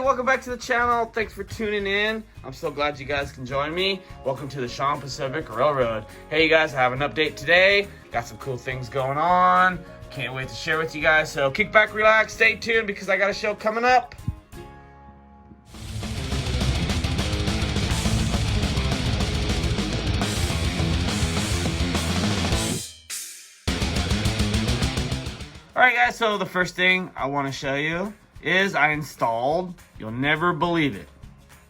welcome back to the channel. Thanks for tuning in. I'm so glad you guys can join me. Welcome to the Shawn Pacific Railroad. Hey, you guys, I have an update today. Got some cool things going on. Can't wait to share with you guys. So kick back, relax, stay tuned because I got a show coming up. Alright guys, so the first thing I want to show you is I installed, you'll never believe it,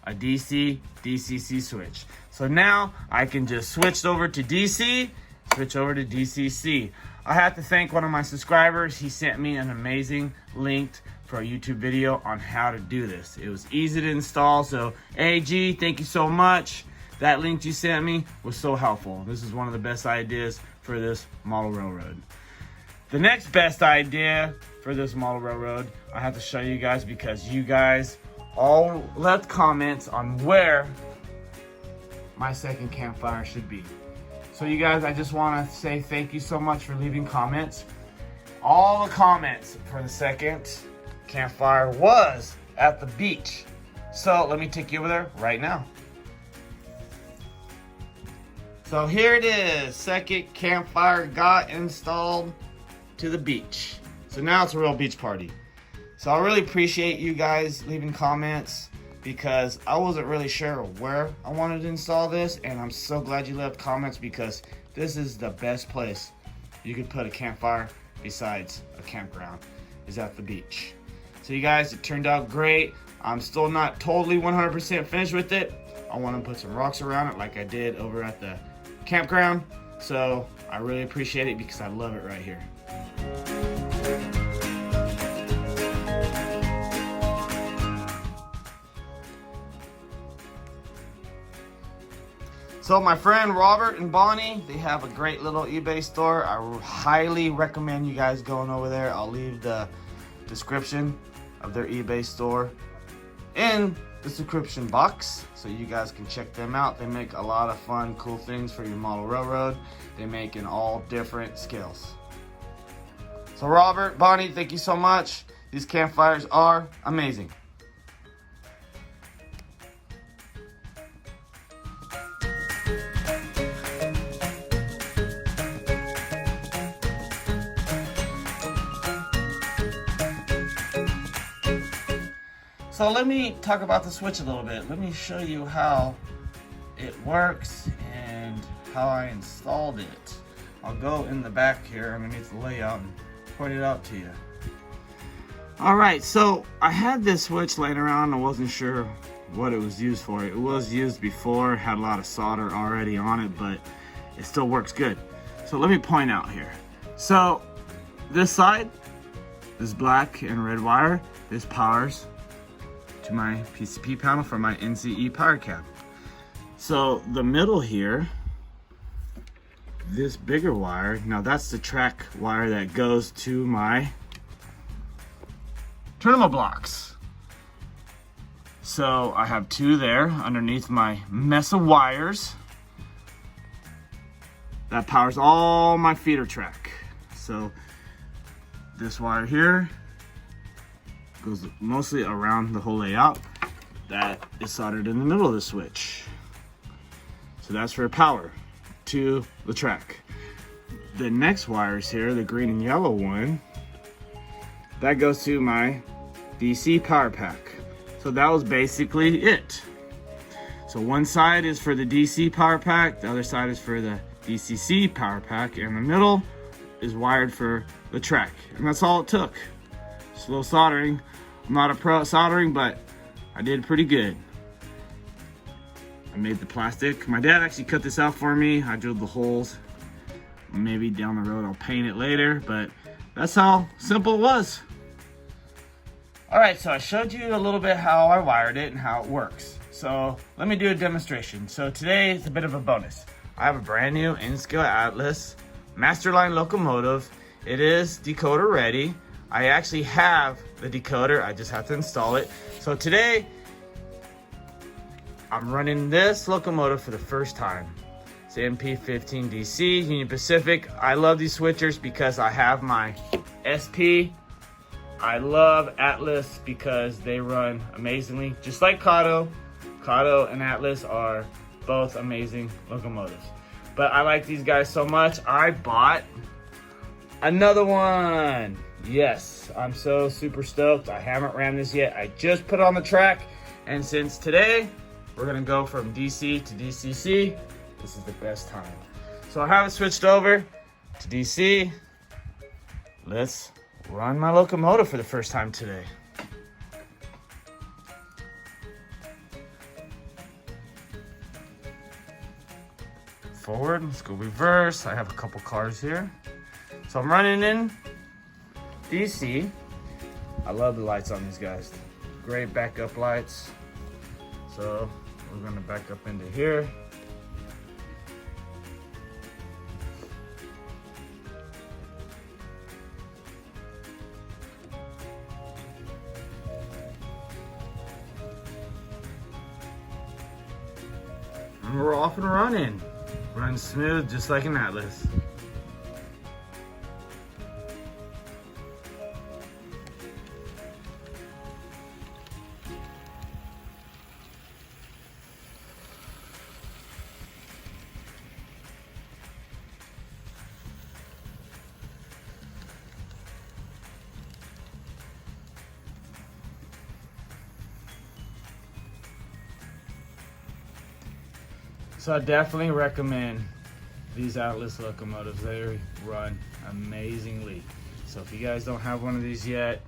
a DC-DCC switch. So now I can just switch over to DC, switch over to DCC. I have to thank one of my subscribers. He sent me an amazing link for a YouTube video on how to do this. It was easy to install, so AG, thank you so much. That link you sent me was so helpful. This is one of the best ideas for this model railroad. The next best idea for this model railroad, I have to show you guys because you guys all left comments on where my second campfire should be. So you guys, I just want to say thank you so much for leaving comments. All the comments for the second campfire was at the beach. So let me take you over there right now. So here it is, second campfire got installed to the beach. So now it's a real beach party. So I really appreciate you guys leaving comments because I wasn't really sure where I wanted to install this, and I'm so glad you left comments because this is the best place you could put a campfire besides a campground, is at the beach. So you guys, it turned out great. I'm still not totally 100% finished with it. I want to put some rocks around it like I did over at the campground. So I really appreciate it because I love it right here. So my friend Robert and Bonnie, they have a great little eBay store. I highly recommend you guys going over there. I'll leave the description of their eBay store in the description box so you guys can check them out. They make a lot of fun, cool things for your model railroad. They make in all different scales. So Robert, Bonnie, thank you so much. These campfires are amazing. So let me talk about the switch a little bit. Let me show you how it works and how I installed it. I'll go in the back here underneath the layout and point it out to you. Alright, so I had this switch laying around. I wasn't sure what it was used for. It was used before, had a lot of solder already on it, but it still works good. So let me point out here. So this side, this black and red wire, this powers to my PCP panel for my NCE power cap. So the middle here, this bigger wire, now that's the track wire that goes to my terminal blocks. So I have two there underneath my mess of wires. That powers all my feeder track. So this wire here goes mostly around the whole layout. That is soldered in the middle of the switch. So that's for power to the track. The next wires here, the green and yellow one, that goes to my DC power pack. So that was basically it. So one side is for the DC power pack, the other side is for the DCC power pack, and the middle is wired for the track. And that's all it took. Just a little soldering. I'm not a pro at soldering, but I did pretty good. I made the plastic. My dad actually cut this out for me. I drilled the holes. Maybe down the road I'll paint it later, but that's how simple it was. All right, so I showed you a little bit how I wired it and how it works. So let me do a demonstration. So today is a bit of a bonus. I have a brand new Nscale Atlas Masterline locomotive. It is decoder ready. I actually have the decoder, I just have to install it. So today, I'm running this locomotive for the first time. It's the MP15DC, Union Pacific. I love these switchers because I have my SP I love Atlas because they run amazingly, just like Kato. Kato and Atlas are both amazing locomotives. But I like these guys so much, I bought another one. Yes, I'm so super stoked. I haven't ran this yet. I just put it on the track, and since today, we're gonna go from DC to DCC. This is the best time. So I have it switched over to DC. Let's run my locomotive for the first time today. Forward, let's go reverse. I have a couple cars here. So I'm running in DC. I love the lights on these guys. Great backup lights. So we're gonna back up into here. And we're off and running. Runs smooth, just like an Atlas. So I definitely recommend these Atlas locomotives. They run amazingly. So if you guys don't have one of these yet,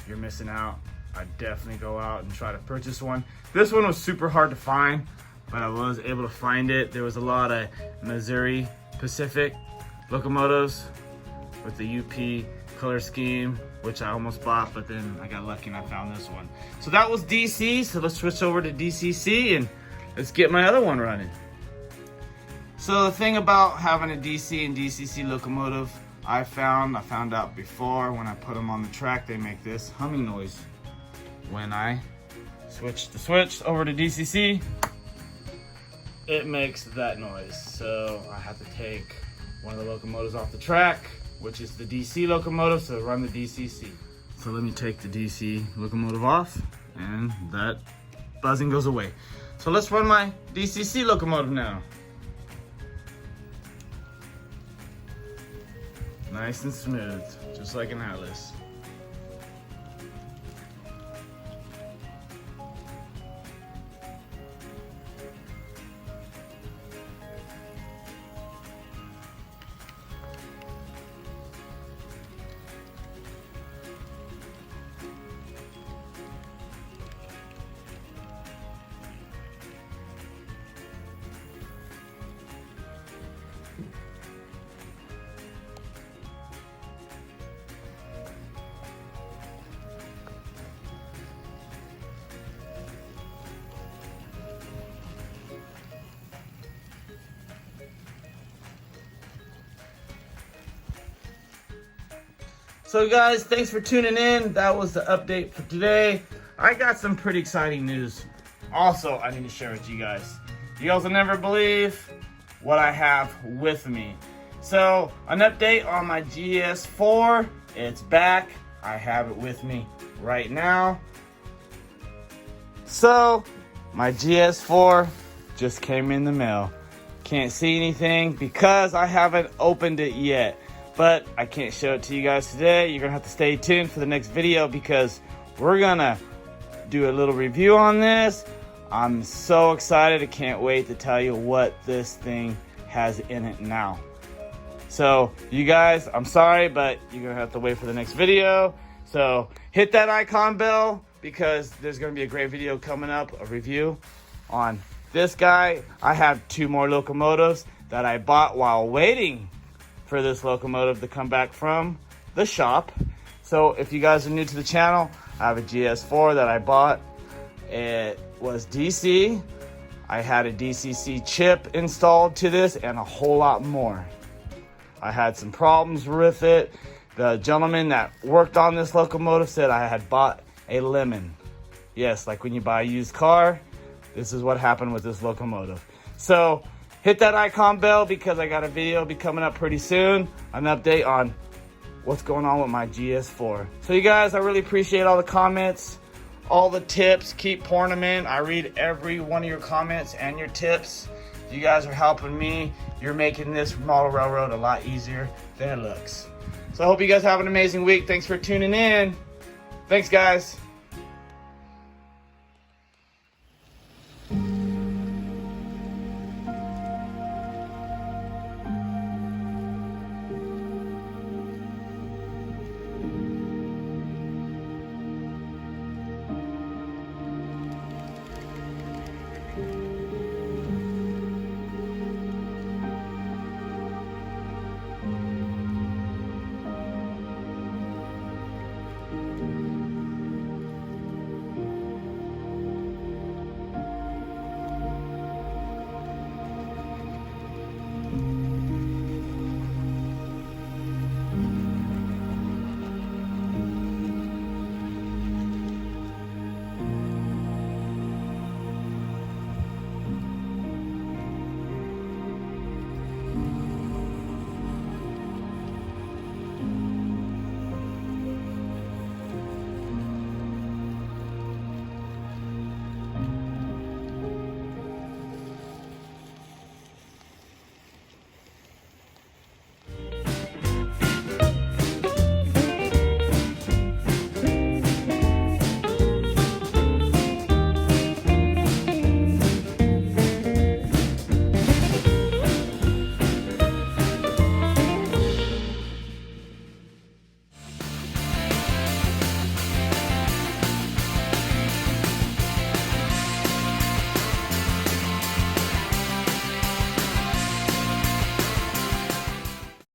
you're missing out. I definitely go out and try to purchase one. This one was super hard to find, but I was able to find it. There was a lot of Missouri Pacific locomotives with the UP color scheme, which I almost bought, but then I got lucky and I found this one. So that was DC, so let's switch over to DCC and let's get my other one running. So the thing about having a DC and DCC locomotive, I found out before when I put them on the track, they make this humming noise. When I switch the switch over to DCC, it makes that noise. So I have to take one of the locomotives off the track, which is the DC locomotive, so run the DCC. So let me take the DC locomotive off, and that buzzing goes away. So let's run my DCC locomotive now. Nice and smooth, just like an Atlas. So guys, thanks for tuning in. That was the update for today. I got some pretty exciting news. Also, I need to share with you guys. You guys will never believe what I have with me. So, an update on my GS4. It's back. I have it with me right now. So, my GS4 just came in the mail. Can't see anything because I haven't opened it yet. But I can't show it to you guys today. You're gonna have to stay tuned for the next video because we're gonna do a little review on this. I'm so excited. I can't wait to tell you what this thing has in it now. So you guys, I'm sorry, but you're gonna have to wait for the next video. So hit that icon bell because there's gonna be a great video coming up, a review on this guy. I have 2 more locomotives that I bought while waiting for this locomotive to come back from the shop. So if you guys are new to the channel, I have a GS4 that I bought. It was DC. I had a DCC chip installed to this and a whole lot more. I had some problems with it. The gentleman that worked on this locomotive said I had bought a lemon. Yes, like when you buy a used car, this is what happened with this locomotive. So hit that icon bell because I got a video be coming up pretty soon, an update on what's going on with my GS4. So you guys, I really appreciate all the comments, all the tips. Keep pouring them in. I read every one of your comments and your tips. You guys are helping me. You're making this model railroad a lot easier than it looks. So I hope you guys have an amazing week. Thanks for tuning in. Thanks, guys.